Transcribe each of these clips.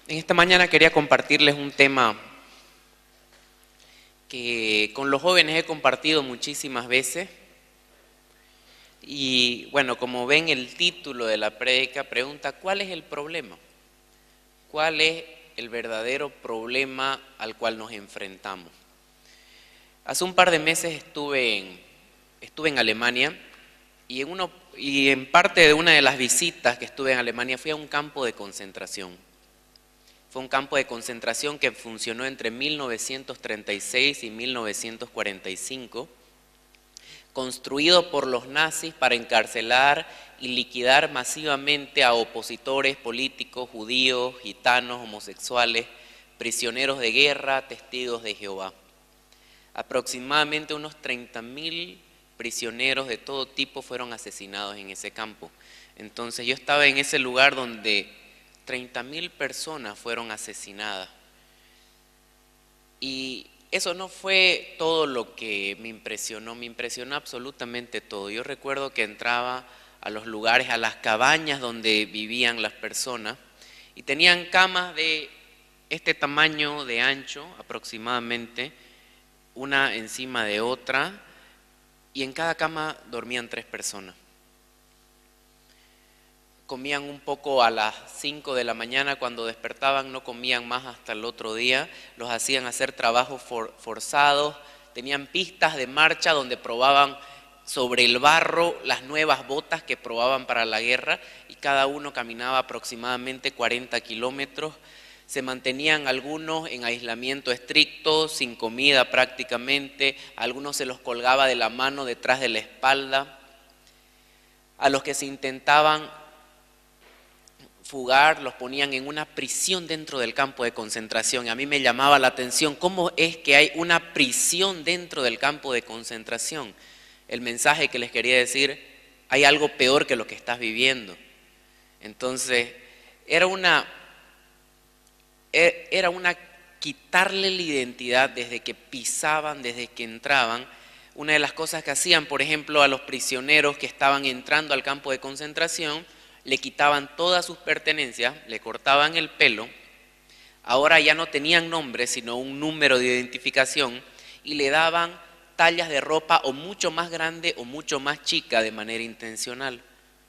En esta mañana quería compartirles un tema que con los jóvenes he compartido muchísimas veces y bueno, como ven el título de la prédica pregunta ¿cuál es el problema? ¿Cuál es el verdadero problema al cual nos enfrentamos? Hace un par de meses estuve en Alemania y en parte de una de las visitas que estuve en Alemania fui a un campo de concentración. Fue un campo de concentración que funcionó entre 1936 y 1945, construido por los nazis para encarcelar y liquidar masivamente a opositores políticos, judíos, gitanos, homosexuales, prisioneros de guerra, testigos de Jehová. Aproximadamente unos 30.000 prisioneros de todo tipo fueron asesinados en ese campo. Entonces yo estaba en ese lugar donde 30.000 personas fueron asesinadas. Y eso no fue todo lo que me impresionó absolutamente todo. Yo recuerdo que entraba a los lugares, a las cabañas donde vivían las personas y tenían camas de este tamaño de ancho aproximadamente, una encima de otra, y en cada cama dormían 3 personas. Comían un poco a las 5 de la mañana, cuando despertaban no comían más hasta el otro día, los hacían hacer trabajos forzados, tenían pistas de marcha donde probaban sobre el barro las nuevas botas que probaban para la guerra y cada uno caminaba aproximadamente 40 kilómetros. Se mantenían algunos en aislamiento estricto, sin comida prácticamente, a algunos se los colgaba de la mano detrás de la espalda, a los que se intentaban fugar los ponían en una prisión dentro del campo de concentración. A mí me llamaba la atención cómo es que hay una prisión dentro del campo de concentración. El mensaje que les quería decir, hay algo peor que lo que estás viviendo. Entonces, era una quitarle la identidad desde que pisaban, desde que entraban. Una de las cosas que hacían, por ejemplo, a los prisioneros que estaban entrando al campo de concentración, le quitaban todas sus pertenencias, le cortaban el pelo, ahora ya no tenían nombre, sino un número de identificación, y le daban tallas de ropa o mucho más grande o mucho más chica de manera intencional.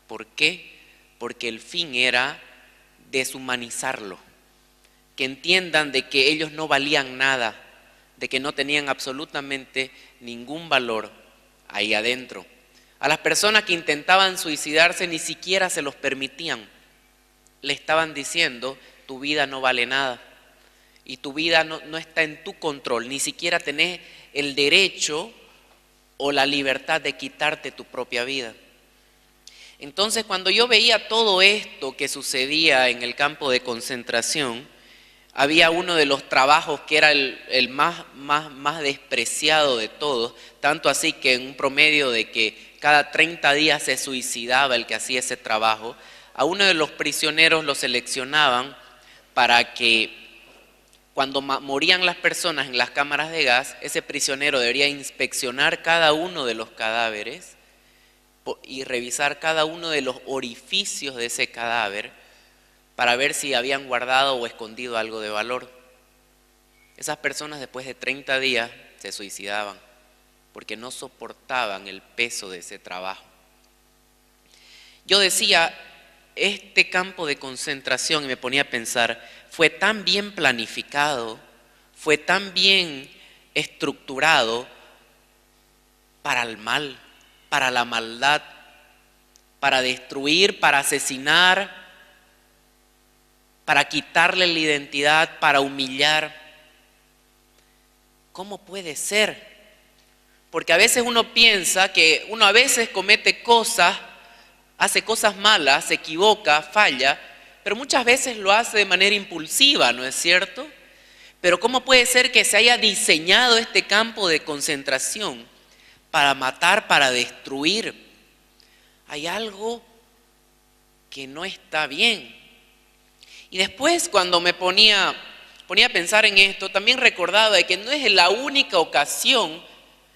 ¿Por qué? Porque el fin era deshumanizarlo, que entiendan de que ellos no valían nada, de que no tenían absolutamente ningún valor ahí adentro. A las personas que intentaban suicidarse ni siquiera se los permitían. Le estaban diciendo, tu vida no vale nada y tu vida no está en tu control, ni siquiera tenés el derecho o la libertad de quitarte tu propia vida. Entonces, cuando yo veía todo esto que sucedía en el campo de concentración, había uno de los trabajos que era el más despreciado de todos, tanto así que en un promedio de que cada 30 días se suicidaba el que hacía ese trabajo. A uno de los prisioneros lo seleccionaban para que cuando morían las personas en las cámaras de gas, ese prisionero debería inspeccionar cada uno de los cadáveres y revisar cada uno de los orificios de ese cadáver para ver si habían guardado o escondido algo de valor. Esas personas después de 30 días se suicidaban porque no soportaban el peso de ese trabajo. Yo decía, este campo de concentración, y me ponía a pensar, fue tan bien planificado, fue tan bien estructurado para el mal, para la maldad, para destruir, para asesinar, para quitarle la identidad, para humillar. ¿Cómo puede ser? Porque a veces uno piensa que uno a veces comete cosas, hace cosas malas, se equivoca, falla, pero muchas veces lo hace de manera impulsiva, ¿no es cierto? Pero ¿cómo puede ser que se haya diseñado este campo de concentración para matar, para destruir? Hay algo que no está bien. Y después, cuando me ponía a pensar en esto, también recordaba de que no es la única ocasión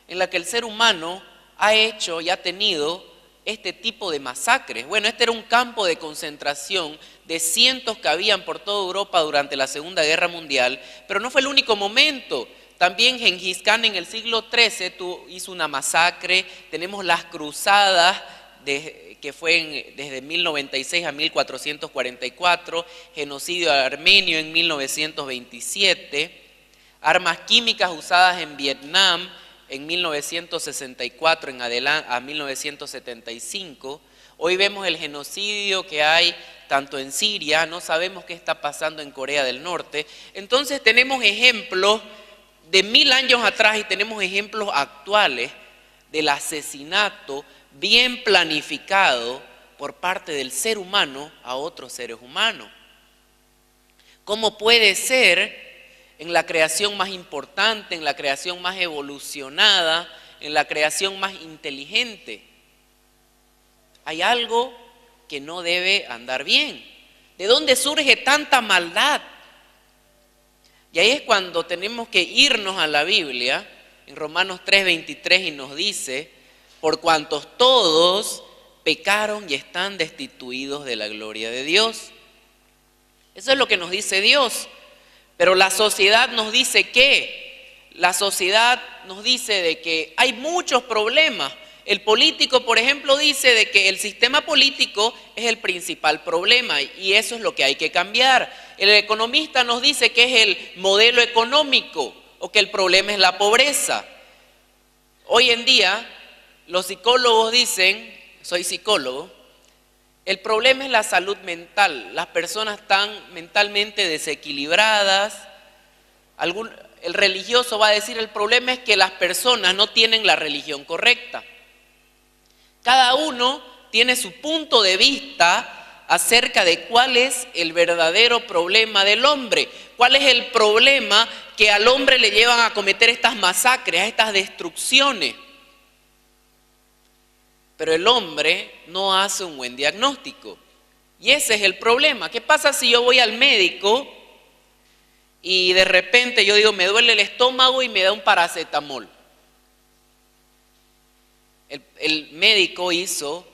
en la que el ser humano ha hecho y ha tenido este tipo de masacres? Bueno, este era un campo de concentración de cientos que habían por toda Europa durante la Segunda Guerra Mundial, pero no fue el único momento. También Gengis Khan en el siglo XIII hizo una masacre. Tenemos las cruzadas que fue desde 1096 a 1444, genocidio armenio en 1927, armas químicas usadas en Vietnam en 1964 en adelante a 1975. Hoy vemos el genocidio que hay tanto en Siria, no sabemos qué está pasando en Corea del Norte. Entonces tenemos ejemplos de 1000 años atrás y tenemos ejemplos actuales del asesinato bien planificado por parte del ser humano a otros seres humanos. ¿Cómo puede ser en la creación más importante, en la creación más evolucionada, en la creación más inteligente? Hay algo que no debe andar bien. ¿De dónde surge tanta maldad? Y ahí es cuando tenemos que irnos a la Biblia, en Romanos 3:23, y nos dice: por cuantos todos pecaron y están destituidos de la gloria de Dios. Eso es lo que nos dice Dios. Pero la sociedad nos dice ¿qué? La sociedad nos dice de que hay muchos problemas. El político, por ejemplo, dice de que el sistema político es el principal problema y eso es lo que hay que cambiar. El economista nos dice que es el modelo económico o que el problema es la pobreza. Hoy en día los psicólogos dicen, soy psicólogo, el problema es la salud mental. Las personas están mentalmente desequilibradas. El religioso va a decir, el problema es que las personas no tienen la religión correcta. Cada uno tiene su punto de vista acerca de cuál es el verdadero problema del hombre. ¿Cuál es el problema que al hombre le llevan a cometer estas masacres, a estas destrucciones? Pero el hombre no hace un buen diagnóstico. Y ese es el problema. ¿Qué pasa si yo voy al médico y de repente yo digo, me duele el estómago y me da un paracetamol? El médico hizo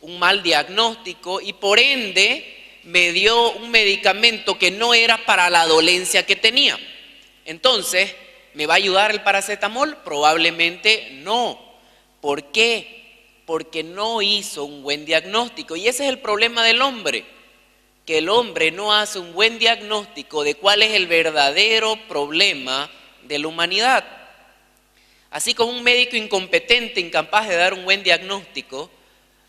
un mal diagnóstico y por ende me dio un medicamento que no era para la dolencia que tenía. Entonces, ¿me va a ayudar el paracetamol? Probablemente no. ¿Por qué? Porque no hizo un buen diagnóstico. Y ese es el problema del hombre, que el hombre no hace un buen diagnóstico de cuál es el verdadero problema de la humanidad. Así como un médico incompetente, incapaz de dar un buen diagnóstico,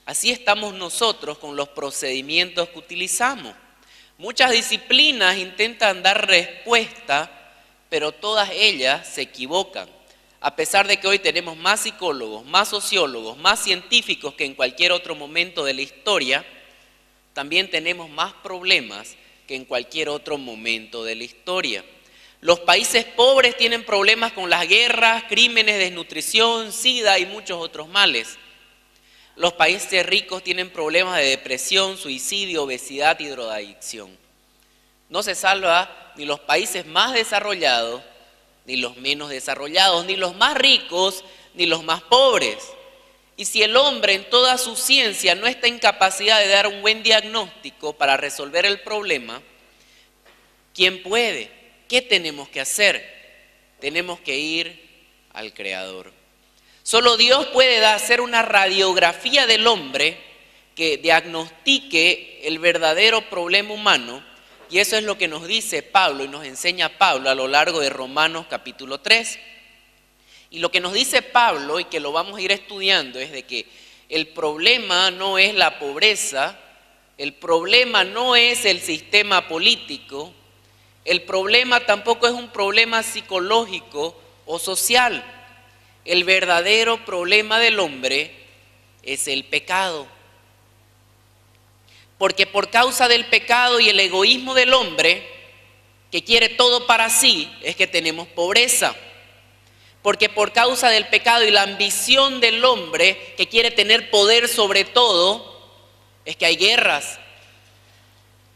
así estamos nosotros con los procedimientos que utilizamos. Muchas disciplinas intentan dar respuesta, pero todas ellas se equivocan. A pesar de que hoy tenemos más psicólogos, más sociólogos, más científicos que en cualquier otro momento de la historia, también tenemos más problemas que en cualquier otro momento de la historia. Los países pobres tienen problemas con las guerras, crímenes, desnutrición, sida y muchos otros males. Los países ricos tienen problemas de depresión, suicidio, obesidad y drogadicción. No se salva ni los países más desarrollados, ni los menos desarrollados, ni los más ricos, ni los más pobres. Y si el hombre en toda su ciencia no está en capacidad de dar un buen diagnóstico para resolver el problema, ¿quién puede? ¿Qué tenemos que hacer? Tenemos que ir al Creador. Solo Dios puede hacer una radiografía del hombre que diagnostique el verdadero problema humano. Y eso es lo que nos dice Pablo y nos enseña Pablo a lo largo de Romanos capítulo 3. Y lo que nos dice Pablo, y que lo vamos a ir estudiando, es de que el problema no es la pobreza, el problema no es el sistema político, el problema tampoco es un problema psicológico o social. El verdadero problema del hombre es el pecado. Porque por causa del pecado y el egoísmo del hombre, que quiere todo para sí, es que tenemos pobreza. Porque por causa del pecado y la ambición del hombre, que quiere tener poder sobre todo, es que hay guerras.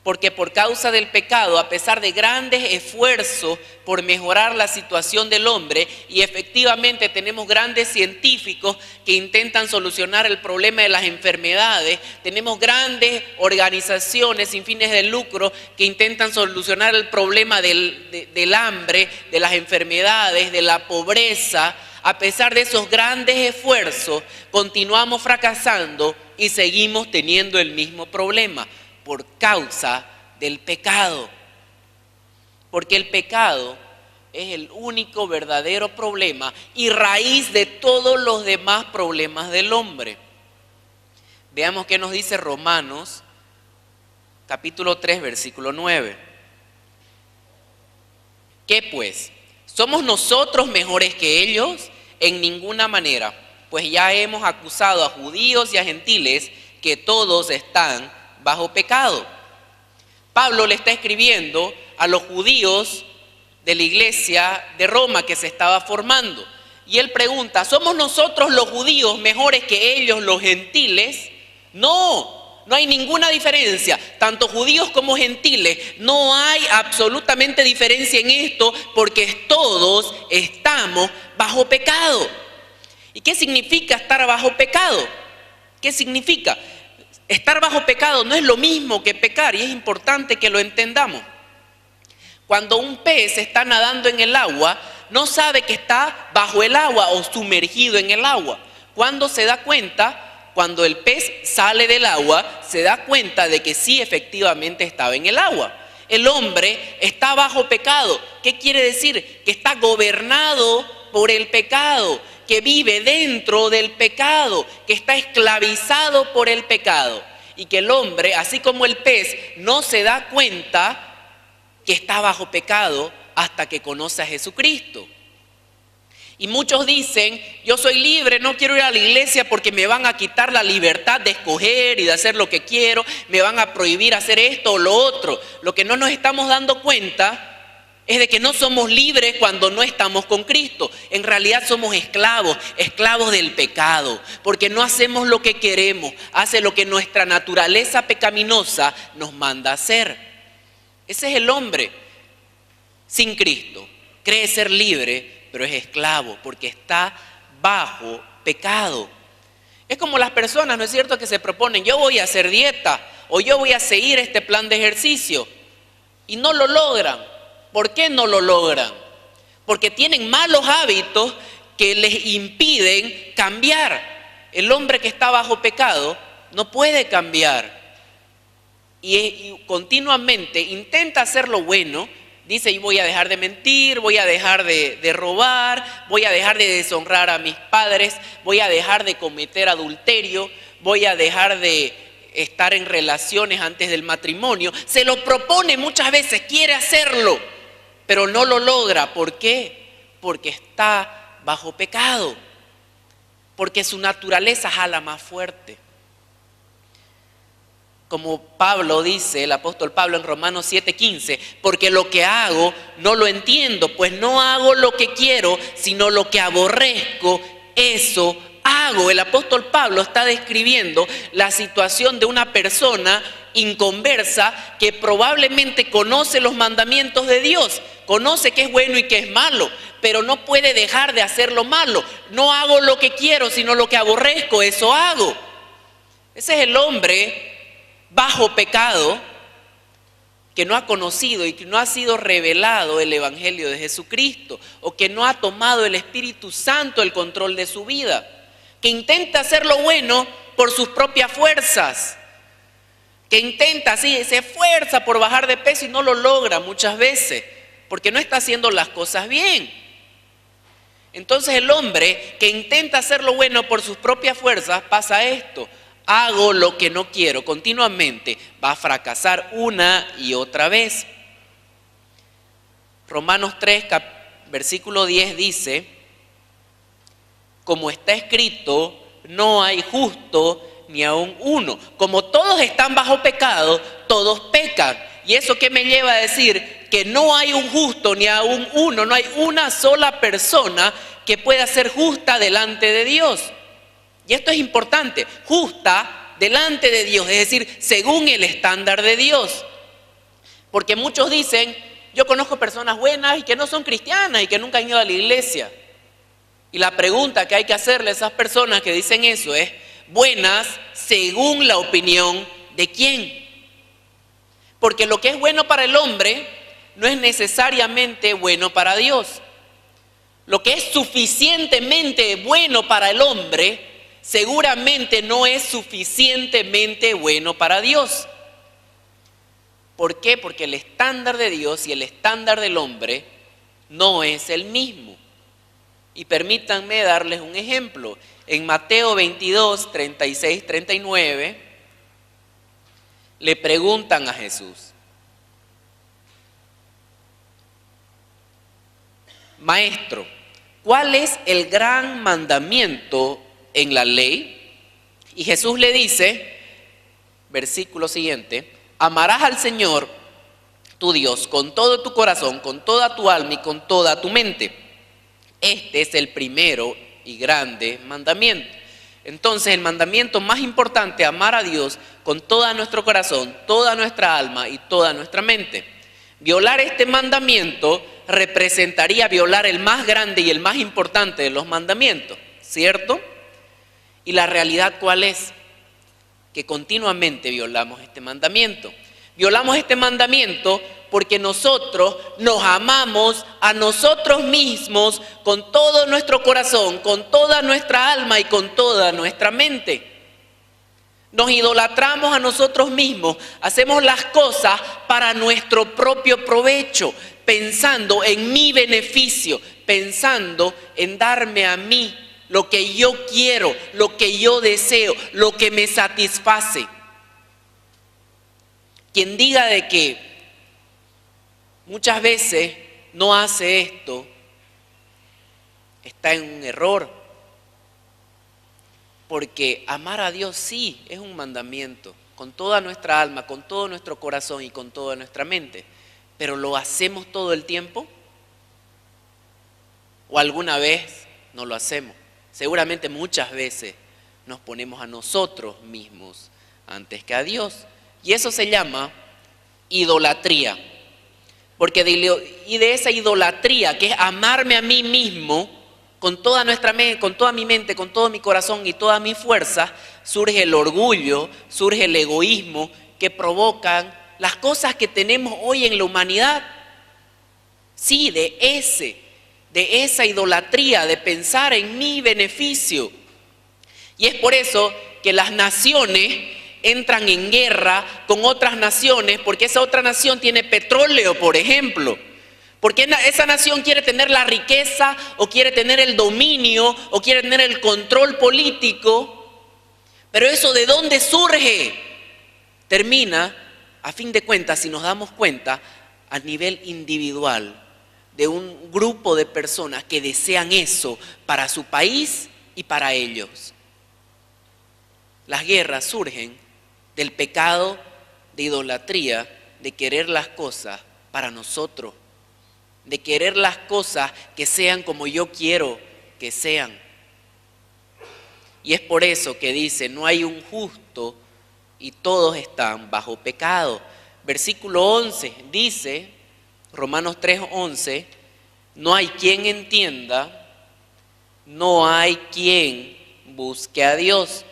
Porque por causa del pecado, a pesar de grandes esfuerzos por mejorar la situación del hombre, y efectivamente tenemos grandes científicos que intentan solucionar el problema de las enfermedades, tenemos grandes organizaciones sin fines de lucro que intentan solucionar el problema del hambre, de las enfermedades, de la pobreza. A pesar de esos grandes esfuerzos, continuamos fracasando y seguimos teniendo el mismo problema. Por causa del pecado. Porque el pecado es el único verdadero problema y raíz de todos los demás problemas del hombre. Veamos qué nos dice Romanos, capítulo 3, versículo 9. ¿Qué pues? ¿Somos nosotros mejores que ellos? En ninguna manera, pues ya hemos acusado a judíos y a gentiles que todos están bajo pecado. Pablo le está escribiendo a los judíos de la iglesia de Roma que se estaba formando. Y él pregunta, ¿somos nosotros los judíos mejores que ellos los gentiles? No, no hay ninguna diferencia. Tanto judíos como gentiles, no hay absolutamente diferencia en esto porque todos estamos bajo pecado. ¿Y qué significa estar bajo pecado? ¿Qué significa? Estar bajo pecado no es lo mismo que pecar y es importante que lo entendamos. Cuando un pez está nadando en el agua, no sabe que está bajo el agua o sumergido en el agua. Cuando se da cuenta, cuando el pez sale del agua, se da cuenta de que sí efectivamente estaba en el agua. El hombre está bajo pecado. ¿Qué quiere decir? Que está gobernado por el pecado, que vive dentro del pecado, que está esclavizado por el pecado. Y que el hombre, así como el pez, no se da cuenta que está bajo pecado hasta que conoce a Jesucristo. Y muchos dicen, yo soy libre, no quiero ir a la iglesia porque me van a quitar la libertad de escoger y de hacer lo que quiero, me van a prohibir hacer esto o lo otro. Lo que no nos estamos dando cuenta es de que no somos libres cuando no estamos con Cristo. En realidad somos esclavos del pecado, porque no hacemos lo que queremos, hace lo que nuestra naturaleza pecaminosa nos manda hacer. Ese es el hombre sin Cristo. Cree ser libre, pero es esclavo porque está bajo pecado. Es como las personas, ¿no es cierto?, que se proponen, yo voy a hacer dieta o yo voy a seguir este plan de ejercicio y no lo logran. ¿Por qué no lo logran? Porque tienen malos hábitos que les impiden cambiar. El hombre que está bajo pecado no puede cambiar. Y continuamente intenta hacer lo bueno. Dice, voy a dejar de mentir, voy a dejar de robar, voy a dejar de deshonrar a mis padres, voy a dejar de cometer adulterio, voy a dejar de estar en relaciones antes del matrimonio. Se lo propone muchas veces, quiere hacerlo, pero no lo logra. ¿Por qué? Porque está bajo pecado, porque su naturaleza jala más fuerte. Como Pablo dice, el apóstol Pablo en Romanos 7:15, porque lo que hago no lo entiendo, pues no hago lo que quiero, sino lo que aborrezco, eso hago. El apóstol Pablo está describiendo la situación de una persona inconversa que probablemente conoce los mandamientos de Dios, conoce qué es bueno y qué es malo, pero no puede dejar de hacer lo malo. No hago lo que quiero, sino lo que aborrezco, eso hago. Ese es el hombre bajo pecado que no ha conocido y que no ha sido revelado el evangelio de Jesucristo, o que no ha tomado el Espíritu Santo el control de su vida, que intenta hacer lo bueno por sus propias fuerzas, que intenta, sí, se esfuerza por bajar de peso y no lo logra muchas veces, porque no está haciendo las cosas bien. Entonces el hombre que intenta hacer lo bueno por sus propias fuerzas, pasa esto: hago lo que no quiero, continuamente va a fracasar una y otra vez. Romanos 3, versículo 10 dice, como está escrito, no hay justo ni aun uno. Como todos están bajo pecado, todos pecan. ¿Y eso qué me lleva a decir? Que no hay un justo ni aun uno, no hay una sola persona que pueda ser justa delante de Dios. Y esto es importante, justa delante de Dios, es decir, según el estándar de Dios. Porque muchos dicen, yo conozco personas buenas y que no son cristianas y que nunca han ido a la iglesia. Y la pregunta que hay que hacerle a esas personas que dicen eso es, buenas según la opinión de quién. Porque lo que es bueno para el hombre no es necesariamente bueno para Dios. Lo que es suficientemente bueno para el hombre seguramente no es suficientemente bueno para Dios. ¿Por qué? Porque el estándar de Dios y el estándar del hombre no es el mismo. Y permítanme darles un ejemplo. En Mateo 22, 36, 39, le preguntan a Jesús, Maestro, ¿cuál es el gran mandamiento en la ley? Y Jesús le dice, versículo siguiente, amarás al Señor, tu Dios, con todo tu corazón, con toda tu alma y con toda tu mente. Este es el primero y grande mandamiento. Entonces, el mandamiento más importante, amar a Dios con todo nuestro corazón, toda nuestra alma y toda nuestra mente. Violar este mandamiento representaría violar el más grande y el más importante de los mandamientos, ¿cierto? Y la realidad, ¿cuál es? Que continuamente violamos este mandamiento. Violamos este mandamiento porque nosotros nos amamos a nosotros mismos con todo nuestro corazón, con toda nuestra alma y con toda nuestra mente. Nos idolatramos a nosotros mismos, hacemos las cosas para nuestro propio provecho, pensando en mi beneficio, pensando en darme a mí lo que yo quiero, lo que yo deseo, lo que me satisface. Quien diga de que muchas veces no hace esto, está en un error. Porque amar a Dios sí es un mandamiento, con toda nuestra alma, con todo nuestro corazón y con toda nuestra mente. Pero ¿lo hacemos todo el tiempo? ¿O alguna vez no lo hacemos? Seguramente muchas veces nos ponemos a nosotros mismos antes que a Dios. Y eso se llama idolatría. Porque de esa idolatría, que es amarme a mí mismo, con toda mi mente, con todo mi corazón y toda mi fuerza, surge el orgullo, surge el egoísmo que provocan las cosas que tenemos hoy en la humanidad. Sí, de esa idolatría, de pensar en mi beneficio. Y es por eso que las naciones entran en guerra con otras naciones, porque esa otra nación tiene petróleo, por ejemplo. Porque esa nación quiere tener la riqueza, o quiere tener el dominio, o quiere tener el control político. Pero eso, ¿de dónde surge? Termina, a fin de cuentas, si nos damos cuenta, a nivel individual, de un grupo de personas que desean eso para su país y para ellos. Las guerras surgen del pecado de idolatría, de querer las cosas para nosotros, de querer las cosas que sean como yo quiero que sean. Y es por eso que dice, no hay un justo y todos están bajo pecado. Versículo 11 dice, Romanos 3:11, no hay quien entienda, no hay quien busque a Dios.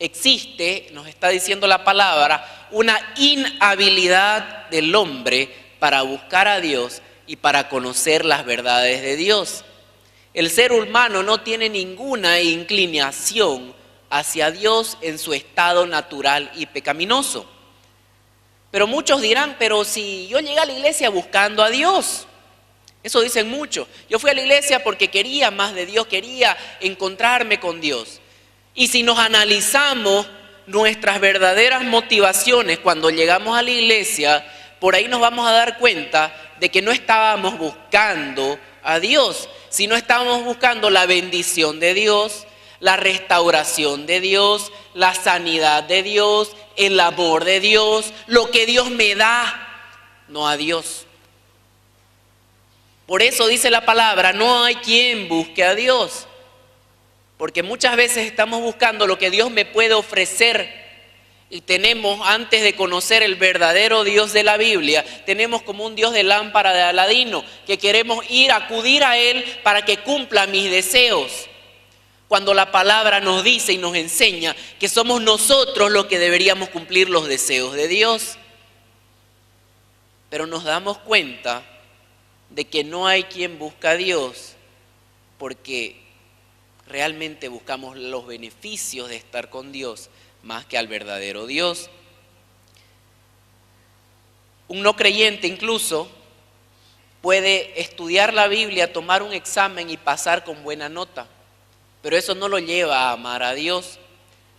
Existe, nos está diciendo la palabra, una inhabilidad del hombre para buscar a Dios y para conocer las verdades de Dios. El ser humano no tiene ninguna inclinación hacia Dios en su estado natural y pecaminoso. Pero muchos dirán, pero si yo llegué a la iglesia buscando a Dios, eso dicen muchos. Yo fui a la iglesia porque quería más de Dios, quería encontrarme con Dios. Y si nos analizamos nuestras verdaderas motivaciones cuando llegamos a la iglesia, por ahí nos vamos a dar cuenta de que no estábamos buscando a Dios, sino estábamos buscando la bendición de Dios, la restauración de Dios, la sanidad de Dios, el amor de Dios, lo que Dios me da, no a Dios. Por eso dice la palabra, no hay quien busque a Dios, porque muchas veces estamos buscando lo que Dios me puede ofrecer Y tenemos, antes de conocer el verdadero Dios de la Biblia, tenemos como un Dios de lámpara de Aladino, que queremos acudir a Él para que cumpla mis deseos. Cuando la palabra nos dice y nos enseña que somos nosotros los que deberíamos cumplir los deseos de Dios. Pero nos damos cuenta de que no hay quien busca a Dios porque realmente buscamos los beneficios de estar con Dios más que al verdadero Dios. Un no creyente incluso puede estudiar la Biblia, tomar un examen y pasar con buena nota, pero eso no lo lleva a amar a Dios.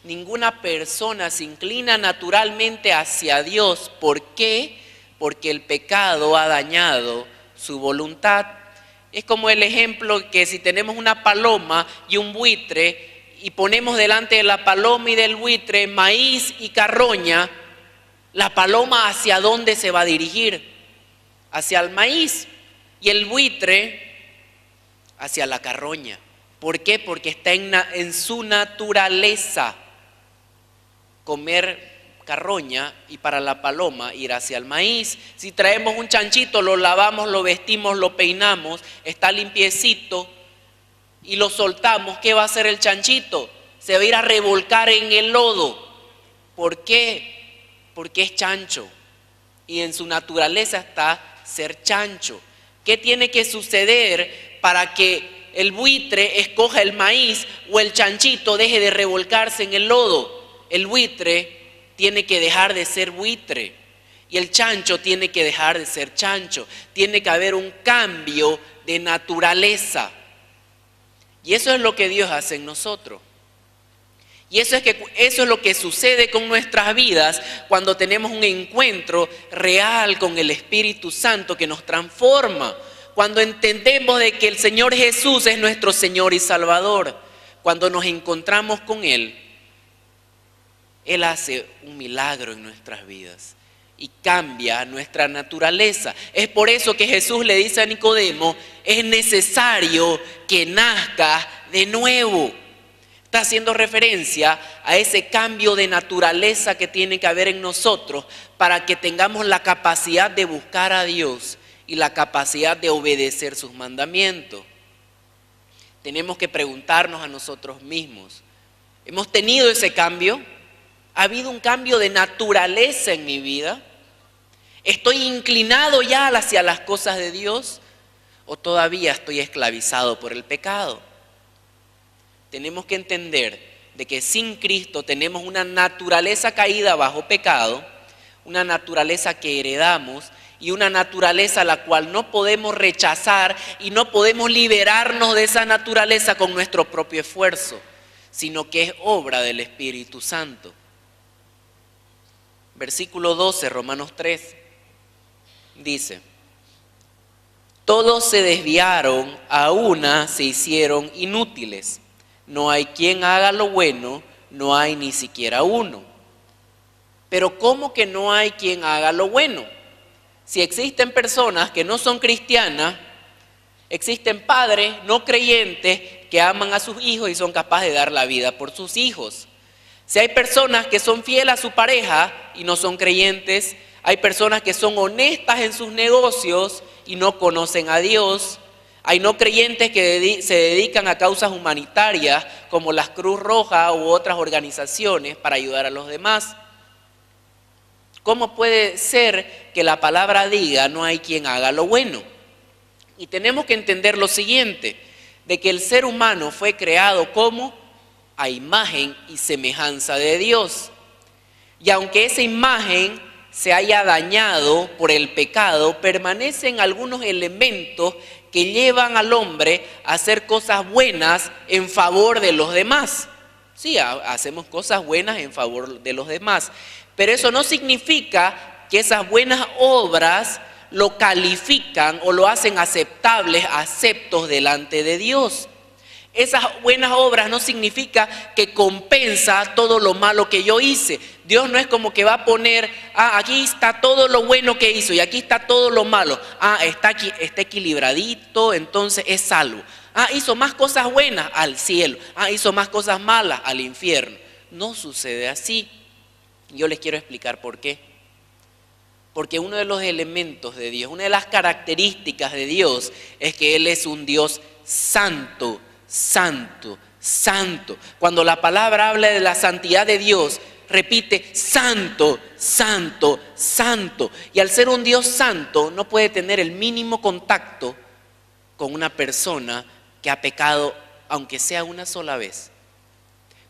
Ninguna persona se inclina naturalmente hacia Dios. ¿Por qué? Porque el pecado ha dañado su voluntad. Es como el ejemplo que si tenemos una paloma y un buitre y ponemos delante de la paloma y del buitre maíz y carroña, la paloma ¿hacia dónde se va a dirigir? Hacia el maíz, y el buitre hacia la carroña. ¿Por qué? Porque está en su naturaleza comer carroña y para la paloma ir hacia el maíz. Si traemos un chanchito, lo lavamos, lo vestimos, lo peinamos, está limpiecito y lo soltamos, ¿qué va a hacer el chanchito? Se va a ir a revolcar en el lodo. ¿Por qué? Porque es chancho y en su naturaleza está ser chancho. ¿Qué tiene que suceder para que el buitre escoja el maíz o el chanchito deje de revolcarse en el lodo? El buitre tiene que dejar de ser buitre y el chancho tiene que dejar de ser chancho. Tiene que haber un cambio de naturaleza. Y eso es lo que Dios hace en nosotros. Y eso es lo que sucede con nuestras vidas cuando tenemos un encuentro real con el Espíritu Santo que nos transforma. Cuando entendemos de que el Señor Jesús es nuestro Señor y Salvador. Cuando nos encontramos con Él, Él hace un milagro en nuestras vidas y cambia nuestra naturaleza. Es por eso que Jesús le dice a Nicodemo, es necesario que nazca de nuevo. Está haciendo referencia a ese cambio de naturaleza que tiene que haber en nosotros para que tengamos la capacidad de buscar a Dios y la capacidad de obedecer sus mandamientos. Tenemos que preguntarnos a nosotros mismos, ¿hemos tenido ese cambio? ¿Ha habido un cambio de naturaleza en mi vida? ¿Estoy inclinado ya hacia las cosas de Dios o todavía estoy esclavizado por el pecado? Tenemos que entender de que sin Cristo tenemos una naturaleza caída bajo pecado, una naturaleza que heredamos y una naturaleza la cual no podemos rechazar y no podemos liberarnos de esa naturaleza con nuestro propio esfuerzo, sino que es obra del Espíritu Santo. Versículo 12, Romanos 3, dice, todos se desviaron, a una se hicieron inútiles. No hay quien haga lo bueno, no hay ni siquiera uno. Pero ¿cómo que no hay quien haga lo bueno? Si existen personas que no son cristianas, existen padres no creyentes que aman a sus hijos y son capaces de dar la vida por sus hijos. Si hay personas que son fieles a su pareja y no son creyentes, hay personas que son honestas en sus negocios y no conocen a Dios. Hay no creyentes que se dedican a causas humanitarias como la Cruz Roja u otras organizaciones para ayudar a los demás. ¿Cómo puede ser que la palabra diga no hay quien haga lo bueno? Y tenemos que entender lo siguiente, de que el ser humano fue creado como a imagen y semejanza de Dios. Y aunque esa imagen se haya dañado por el pecado, permanecen algunos elementos que llevan al hombre a hacer cosas buenas en favor de los demás. Sí, hacemos cosas buenas en favor de los demás, pero eso no significa que esas buenas obras lo califican o lo hacen aceptables, aceptos delante de Dios. Esas buenas obras no significa que compensa todo lo malo que yo hice. Dios no es como que va a poner, aquí está todo lo bueno que hizo y aquí está todo lo malo. Está equilibradito, entonces es salvo. Hizo más cosas buenas al cielo. Hizo más cosas malas al infierno. No sucede así. Yo les quiero explicar por qué. Porque uno de los elementos de Dios, una de las características de Dios es que Él es un Dios santo, santo, santo. Cuando la palabra habla de la santidad de Dios, repite santo, santo, santo. Y al ser un Dios santo no puede tener el mínimo contacto con una persona que ha pecado, aunque sea una sola vez.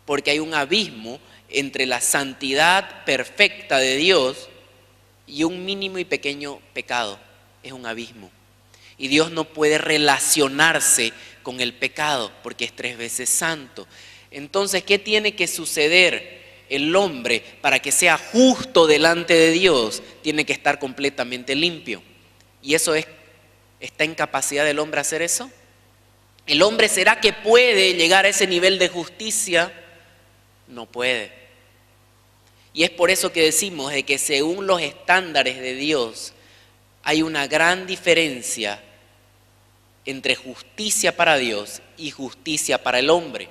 Porque hay un abismo entre la santidad perfecta de Dios y un mínimo y pequeño pecado. Es un abismo. Y Dios no puede relacionarse con el pecado porque es 3 veces santo. Entonces, ¿qué tiene que suceder? El hombre, para que sea justo delante de Dios, tiene que estar completamente limpio. ¿Y eso está en capacidad del hombre hacer eso? ¿El hombre será que puede llegar a ese nivel de justicia? No puede. Y es por eso que decimos de que según los estándares de Dios hay una gran diferencia entre justicia para Dios y justicia para el hombre.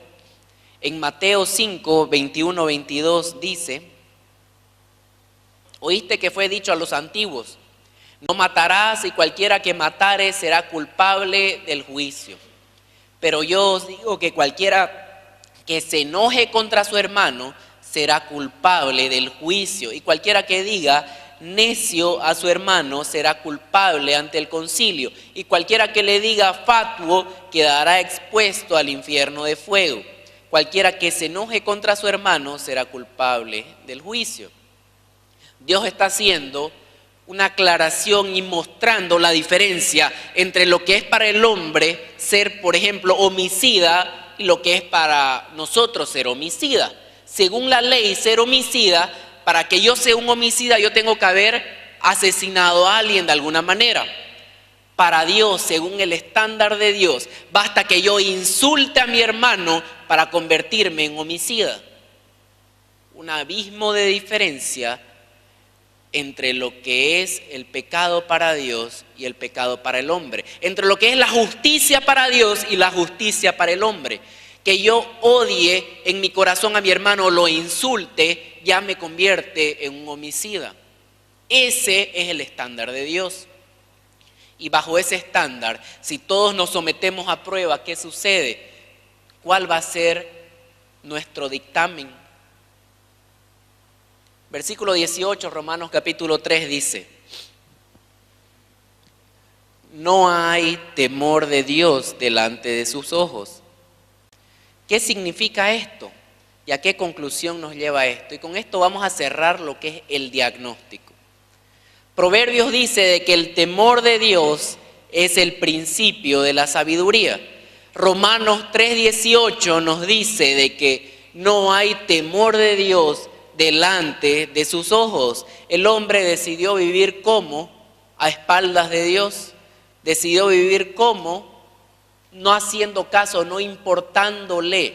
En Mateo 5, 21, 22 dice: oíste que fue dicho a los antiguos, no matarás, y cualquiera que matare será culpable del juicio. Pero yo os digo que cualquiera que se enoje contra su hermano será culpable del juicio, y cualquiera que diga necio a su hermano será culpable ante el concilio, y cualquiera que le diga fatuo quedará expuesto al infierno de fuego. Cualquiera que se enoje contra su hermano será culpable del juicio. Dios está haciendo una aclaración y mostrando la diferencia entre lo que es para el hombre ser, por ejemplo, homicida, y lo que es para nosotros ser homicida. Según la ley, ser homicida, para que yo sea un homicida, yo tengo que haber asesinado a alguien de alguna manera. Para Dios, según el estándar de Dios, basta que yo insulte a mi hermano para convertirme en homicida. Un abismo de diferencia entre lo que es el pecado para Dios y el pecado para el hombre. Entre lo que es la justicia para Dios y la justicia para el hombre. Que yo odie en mi corazón a mi hermano o lo insulte, ya me convierte en un homicida. Ese es el estándar de Dios. Y bajo ese estándar, si todos nos sometemos a prueba, ¿qué sucede? ¿Cuál va a ser nuestro dictamen? Versículo 18, Romanos capítulo 3 dice: no hay temor de Dios delante de sus ojos. ¿Qué significa esto? ¿Y a qué conclusión nos lleva esto? Y con esto vamos a cerrar lo que es el diagnóstico. Proverbios dice de que el temor de Dios es el principio de la sabiduría. Romanos 3:18 nos dice de que no hay temor de Dios delante de sus ojos. El hombre decidió vivir como a espaldas de Dios, decidió vivir como no haciendo caso, no importándole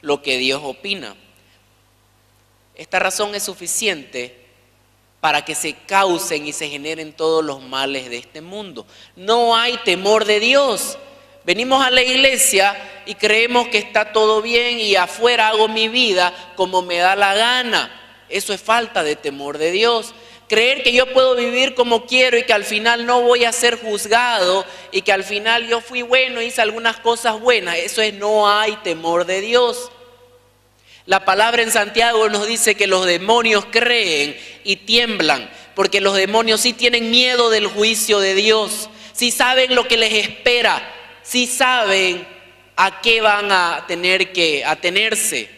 lo que Dios opina. Esta razón es suficiente para que se causen y se generen todos los males de este mundo. No hay temor de Dios. Venimos a la iglesia y creemos que está todo bien y afuera hago mi vida como me da la gana. Eso es falta de temor de Dios. Creer que yo puedo vivir como quiero y que al final no voy a ser juzgado y que al final yo fui bueno, hice algunas cosas buenas. Eso es no hay temor de Dios. La palabra en Santiago nos dice que los demonios creen y tiemblan, porque los demonios sí tienen miedo del juicio de Dios, sí saben lo que les espera, sí saben a qué van a tener que atenerse,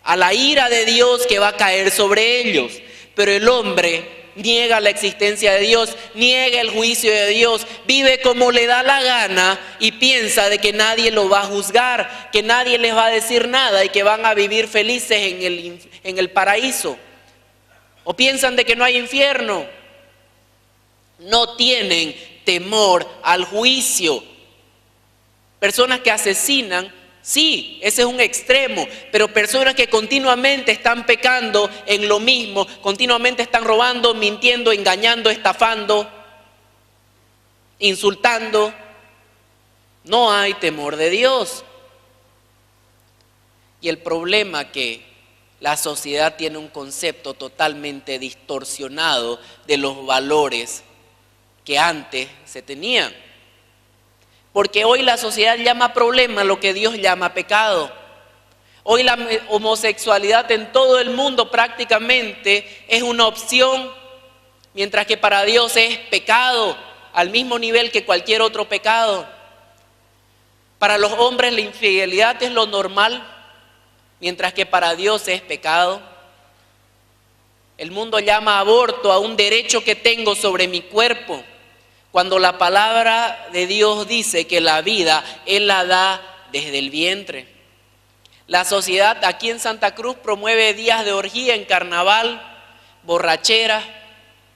a la ira de Dios que va a caer sobre ellos. Pero el hombre niega la existencia de Dios, niega el juicio de Dios, vive como le da la gana y piensa de que nadie lo va a juzgar, que nadie les va a decir nada y que van a vivir felices en el paraíso. O piensan de que no hay infierno. No tienen temor al juicio. Personas que asesinan, sí, ese es un extremo, pero personas que continuamente están pecando en lo mismo, continuamente están robando, mintiendo, engañando, estafando, insultando, no hay temor de Dios. Y el problema que La sociedad tiene un concepto totalmente distorsionado de los valores que antes se tenían. Porque hoy la sociedad llama problema lo que Dios llama pecado. Hoy la homosexualidad en todo el mundo prácticamente es una opción, mientras que para Dios es pecado, al mismo nivel que cualquier otro pecado. Para los hombres la infidelidad es lo normal, mientras que para Dios es pecado. El mundo llama aborto a un derecho que tengo sobre mi cuerpo, cuando la palabra de Dios dice que la vida Él la da desde el vientre. La sociedad aquí en Santa Cruz promueve días de orgía en carnaval, borrachera,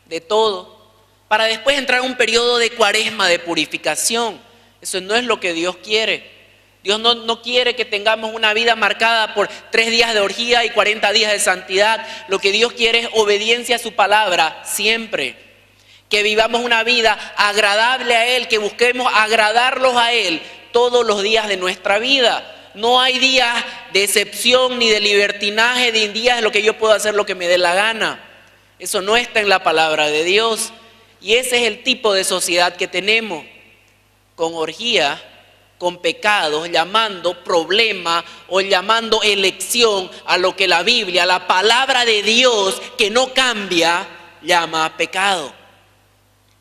de todo, para después entrar en un periodo de cuaresma, de purificación. Eso no es lo que Dios quiere. Dios no quiere que tengamos una vida marcada por 3 días de orgía y 40 días de santidad. Lo que Dios quiere es obediencia a su palabra siempre. Que vivamos una vida agradable a Él, que busquemos agradarlos a Él todos los días de nuestra vida. No hay días de excepción ni de libertinaje, ni días en lo que yo puedo hacer lo que me dé la gana. Eso no está en la palabra de Dios. Y ese es el tipo de sociedad que tenemos, con orgía, con pecados, llamando problema o llamando elección a lo que la Biblia, la palabra de Dios que no cambia, llama pecado.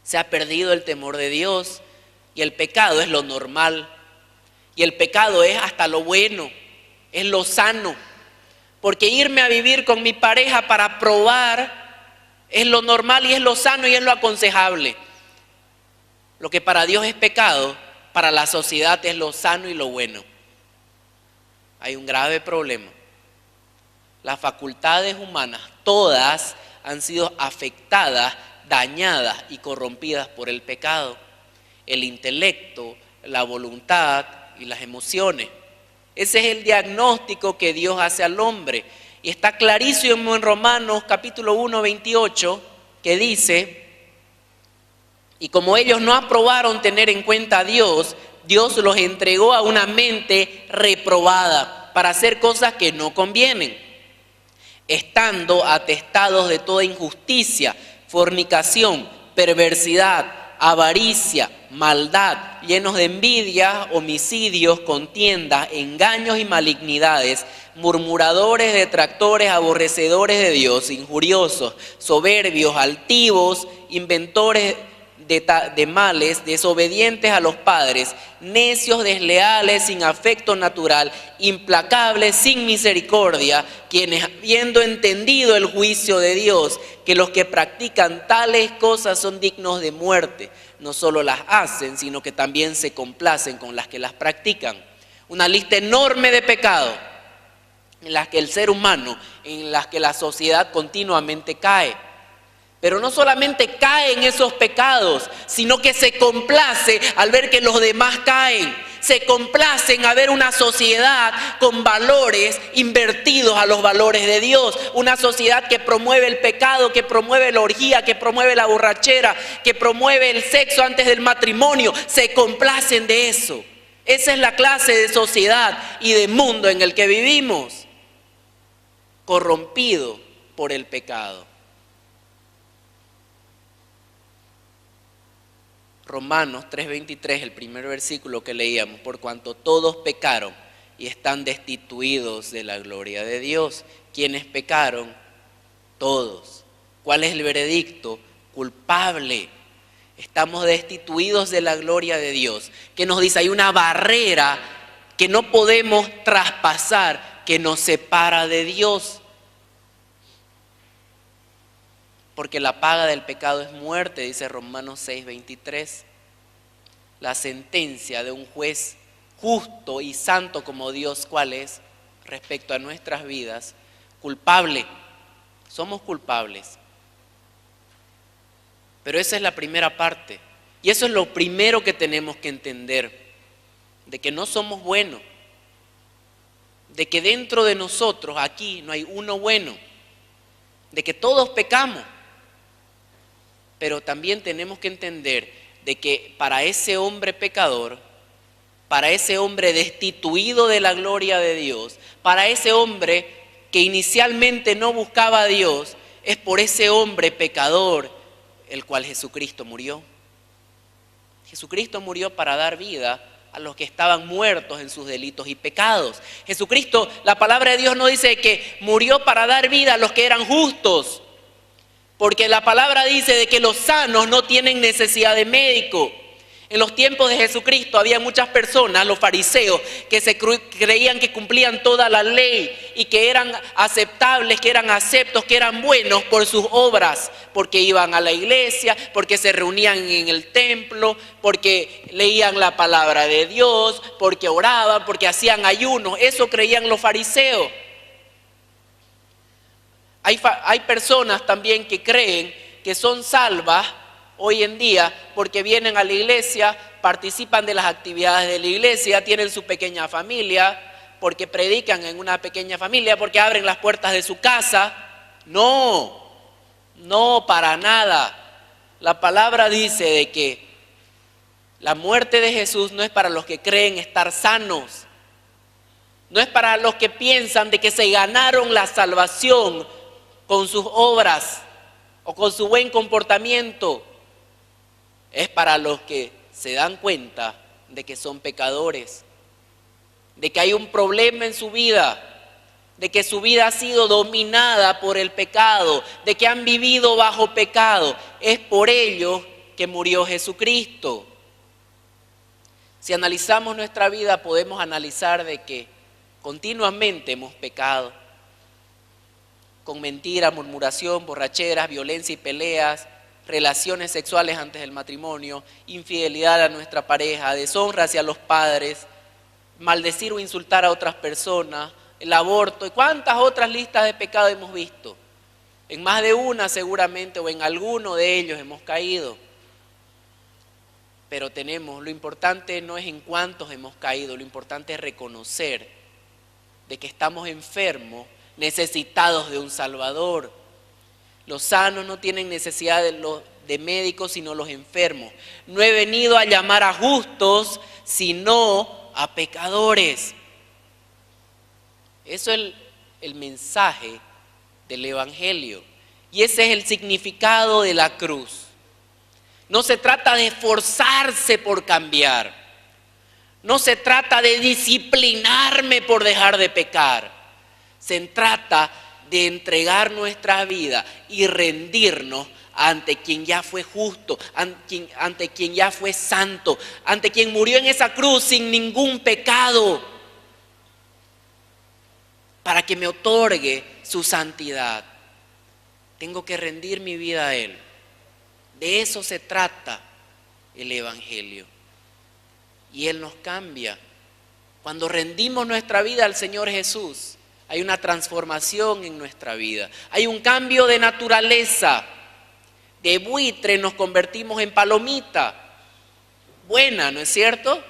Se ha perdido el temor de Dios y el pecado es lo normal. Y el pecado es hasta lo bueno, es lo sano. Porque irme a vivir con mi pareja para probar es lo normal y es lo sano y es lo aconsejable. Lo que para Dios es pecado, para la sociedad es lo sano y lo bueno. Hay un grave problema. Las facultades humanas, todas han sido afectadas, dañadas y corrompidas por el pecado. El intelecto, la voluntad y las emociones. Ese es el diagnóstico que Dios hace al hombre. Y está clarísimo en Romanos capítulo 1, 28, que dice: y como ellos no aprobaron tener en cuenta a Dios, Dios los entregó a una mente reprobada para hacer cosas que no convienen, estando atestados de toda injusticia, fornicación, perversidad, avaricia, maldad, llenos de envidia, homicidios, contiendas, engaños y malignidades, murmuradores, detractores, aborrecedores de Dios, injuriosos, soberbios, altivos, inventores de males, desobedientes a los padres, necios, desleales, sin afecto natural, implacables, sin misericordia, quienes, habiendo entendido el juicio de Dios, que los que practican tales cosas son dignos de muerte, no solo las hacen, sino que también se complacen con las que las practican. Una lista enorme de pecados en las que el ser humano, en las que la sociedad continuamente cae. Pero no solamente cae en esos pecados, sino que se complace al ver que los demás caen. Se complace en ver una sociedad con valores invertidos a los valores de Dios. Una sociedad que promueve el pecado, que promueve la orgía, que promueve la borrachera, que promueve el sexo antes del matrimonio. Se complacen de eso. Esa es la clase de sociedad y de mundo en el que vivimos, corrompido por el pecado. Romanos 3:23, el primer versículo que leíamos: por cuanto todos pecaron y están destituidos de la gloria de Dios. ¿Quiénes pecaron? Todos. ¿Cuál es el veredicto? Culpable. Estamos destituidos de la gloria de Dios. ¿Qué nos dice? Hay una barrera que no podemos traspasar, que nos separa de Dios. Porque la paga del pecado es muerte, dice Romanos 6:23. La sentencia de un juez justo y santo como Dios, ¿cuál es? Respecto a nuestras vidas, culpable. Somos culpables. Pero esa es la primera parte. Y eso es lo primero que tenemos que entender. De que no somos buenos. De que dentro de nosotros, aquí, no hay uno bueno. De que todos pecamos. Pero también tenemos que entender de que para ese hombre pecador, para ese hombre destituido de la gloria de Dios, para ese hombre que inicialmente no buscaba a Dios, es por ese hombre pecador, el cual Jesucristo murió. Jesucristo murió para dar vida a los que estaban muertos en sus delitos y pecados. Jesucristo, la palabra de Dios no dice que murió para dar vida a los que eran justos, porque la palabra dice de que los sanos no tienen necesidad de médico. En los tiempos de Jesucristo había muchas personas, los fariseos, que se creían que cumplían toda la ley y que eran aceptables, que eran aceptos, que eran buenos por sus obras, porque iban a la iglesia, porque se reunían en el templo, porque leían la palabra de Dios, porque oraban, porque hacían ayunos. Eso creían los fariseos. Hay personas también que creen que son salvas hoy en día porque vienen a la iglesia, participan de las actividades de la iglesia, tienen su pequeña familia, porque predican en una pequeña familia, porque abren las puertas de su casa. No, no, para nada. La palabra dice de que la muerte de Jesús no es para los que creen estar sanos, no es para los que piensan de que se ganaron la salvación con sus obras o con su buen comportamiento. Es para los que se dan cuenta de que son pecadores, de que hay un problema en su vida, de que su vida ha sido dominada por el pecado, de que han vivido bajo pecado. Es por ello que murió Jesucristo. Si analizamos nuestra vida, podemos analizar de que continuamente hemos pecado, con mentiras, murmuración, borracheras, violencia y peleas, relaciones sexuales antes del matrimonio, infidelidad a nuestra pareja, deshonra hacia los padres, maldecir o insultar a otras personas, el aborto y cuántas otras listas de pecados hemos visto. En más de una seguramente o en alguno de ellos hemos caído. Pero lo importante no es en cuántos hemos caído, lo importante es reconocer de que estamos enfermos, necesitados de un Salvador. Los sanos no tienen necesidad de médicos, sino los enfermos. No he venido a llamar a justos, sino a pecadores. Eso es el mensaje del Evangelio. Y ese es el significado de la cruz. No se trata de esforzarse por cambiar. No se trata de disciplinarme por dejar de pecar. Se trata de entregar nuestra vida y rendirnos ante quien ya fue justo, ante quien ya fue santo, ante quien murió en esa cruz sin ningún pecado, para que me otorgue su santidad. Tengo que rendir mi vida a Él. De eso se trata el Evangelio. Y Él nos cambia. Cuando rendimos nuestra vida al Señor Jesús, hay una transformación en nuestra vida. Hay un cambio de naturaleza. De buitre nos convertimos en palomita. Buena, ¿no es cierto?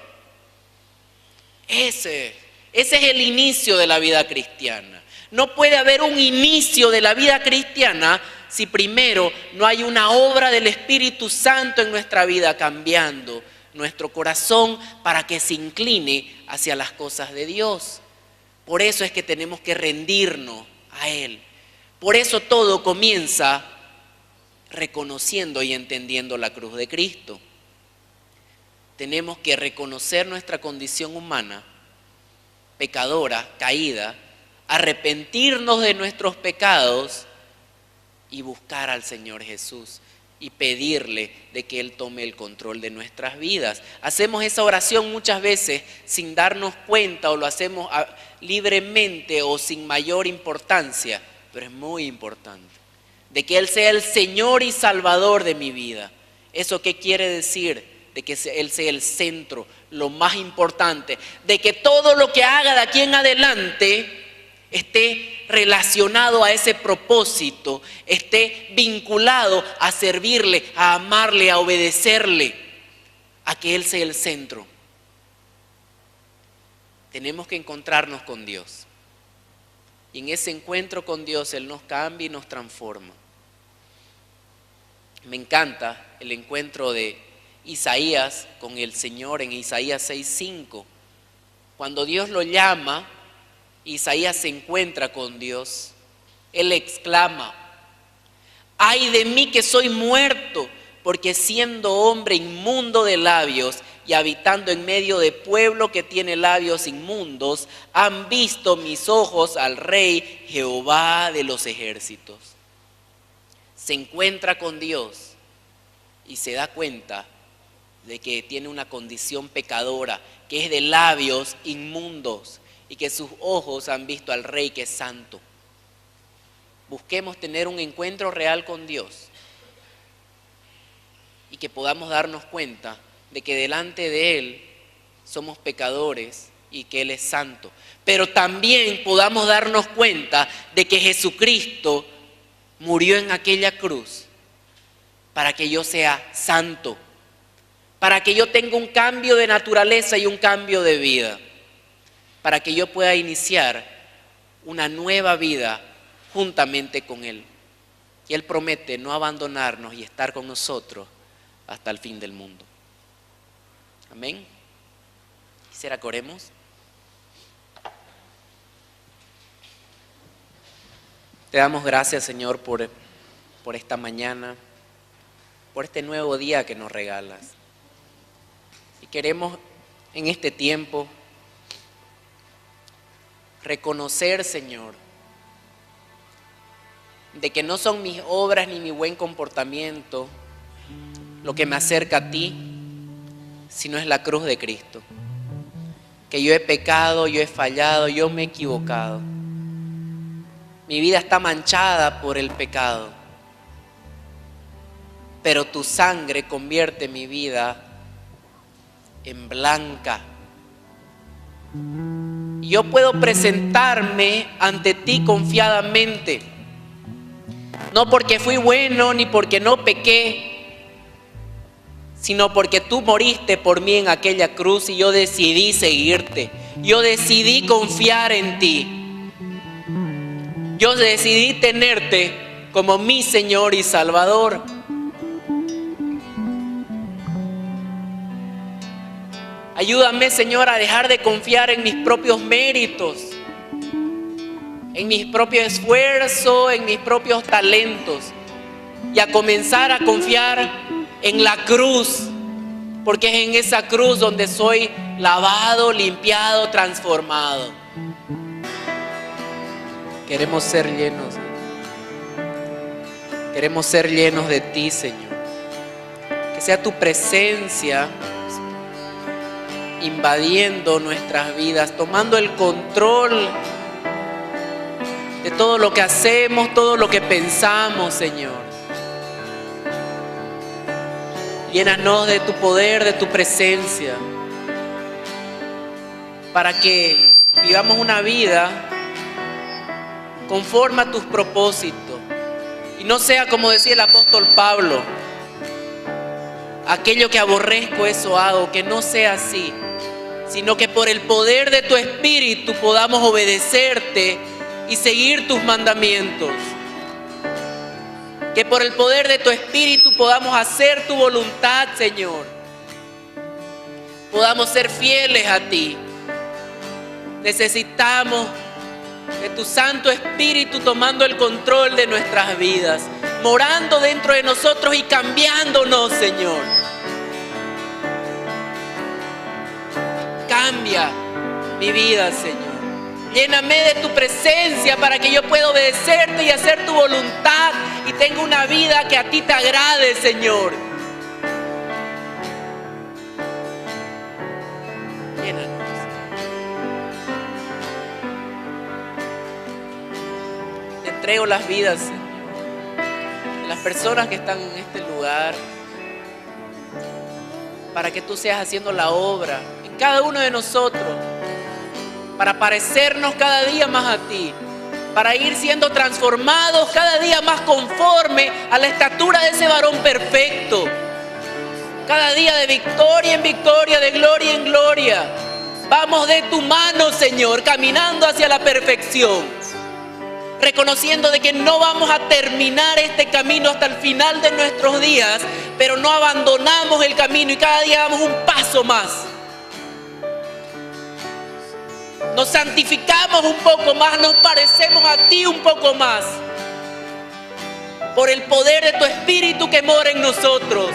Ese es el inicio de la vida cristiana. No puede haber un inicio de la vida cristiana si primero no hay una obra del Espíritu Santo en nuestra vida cambiando nuestro corazón para que se incline hacia las cosas de Dios. Por eso es que tenemos que rendirnos a Él. Por eso todo comienza reconociendo y entendiendo la cruz de Cristo. Tenemos que reconocer nuestra condición humana, pecadora, caída, arrepentirnos de nuestros pecados y buscar al Señor Jesús y pedirle de que Él tome el control de nuestras vidas. Hacemos esa oración muchas veces sin darnos cuenta o lo hacemos libremente o sin mayor importancia, pero es muy importante. De que Él sea el Señor y Salvador de mi vida. ¿Eso qué quiere decir? De que Él sea el centro, lo más importante. De que todo lo que haga de aquí en adelante esté relacionado a ese propósito, esté vinculado a servirle, a amarle, a obedecerle, a que Él sea el centro. Tenemos que encontrarnos con Dios. Y en ese encuentro con Dios Él nos cambia y nos transforma. Me encanta el encuentro de Isaías con el Señor en Isaías 6:5. Cuando Dios lo llama Isaías se encuentra con Dios. Él exclama: ¡ay de mí que soy muerto! Porque siendo hombre inmundo de labios y habitando en medio de pueblo que tiene labios inmundos, han visto mis ojos al Rey Jehová de los ejércitos. Se encuentra con Dios y se da cuenta de que tiene una condición pecadora, que es de labios inmundos y que sus ojos han visto al Rey que es santo. Busquemos tener un encuentro real con Dios y que podamos darnos cuenta de que delante de Él somos pecadores y que Él es santo. Pero también podamos darnos cuenta de que Jesucristo murió en aquella cruz para que yo sea santo, para que yo tenga un cambio de naturaleza y un cambio de vida, para que yo pueda iniciar una nueva vida juntamente con Él. Y Él promete no abandonarnos y estar con nosotros hasta el fin del mundo. Amén. Quisiera que oremos. Te damos gracias, Señor, por esta mañana, por este nuevo día que nos regalas. Y queremos en este tiempo reconocer, Señor, de que no son mis obras ni mi buen comportamiento lo que me acerca a ti, sino es la cruz de Cristo. Que yo he pecado, yo he fallado, yo me he equivocado. Mi vida está manchada por el pecado, pero tu sangre convierte mi vida en blanca. Y yo puedo presentarme ante ti confiadamente, no porque fui bueno ni porque no pequé, sino porque tú moriste por mí en aquella cruz y yo decidí seguirte. Yo decidí confiar en ti. Yo decidí tenerte como mi Señor y Salvador. Ayúdame, Señor, a dejar de confiar en mis propios méritos, en mis propios esfuerzos, en mis propios talentos, y a comenzar a confiar en la cruz, porque es en esa cruz donde soy lavado, limpiado, transformado. Queremos ser llenos de ti, Señor. Que sea tu presencia invadiendo nuestras vidas, tomando el control de todo lo que hacemos, todo lo que pensamos, Señor. Llénanos de tu poder, de tu presencia, para que vivamos una vida conforme a tus propósitos. Y no sea como decía el apóstol Pablo: aquello que aborrezco, eso hago. Que no sea así, sino que por el poder de tu Espíritu podamos obedecerte y seguir tus mandamientos. Que por el poder de tu Espíritu podamos hacer tu voluntad, Señor. Podamos ser fieles a ti. Necesitamos de tu Santo Espíritu tomando el control de nuestras vidas, morando dentro de nosotros y cambiándonos, Señor. Cambia mi vida, Señor. Lléname de tu presencia para que yo pueda obedecerte y hacer tu voluntad y tenga una vida que a ti te agrade, Señor. Llénanos. Te entrego las vidas, Señor, de las personas que están en este lugar, para que tú seas haciendo la obra en cada uno de nosotros, para parecernos cada día más a ti, para ir siendo transformados cada día más conforme a la estatura de ese varón perfecto. Cada día de victoria en victoria, de gloria en gloria. Vamos de tu mano, Señor, caminando hacia la perfección, reconociendo de que no vamos a terminar este camino hasta el final de nuestros días, pero no abandonamos el camino y cada día damos un paso más. nos santificamos un poco más, nos parecemos a ti un poco más, por el poder de tu Espíritu que mora en nosotros.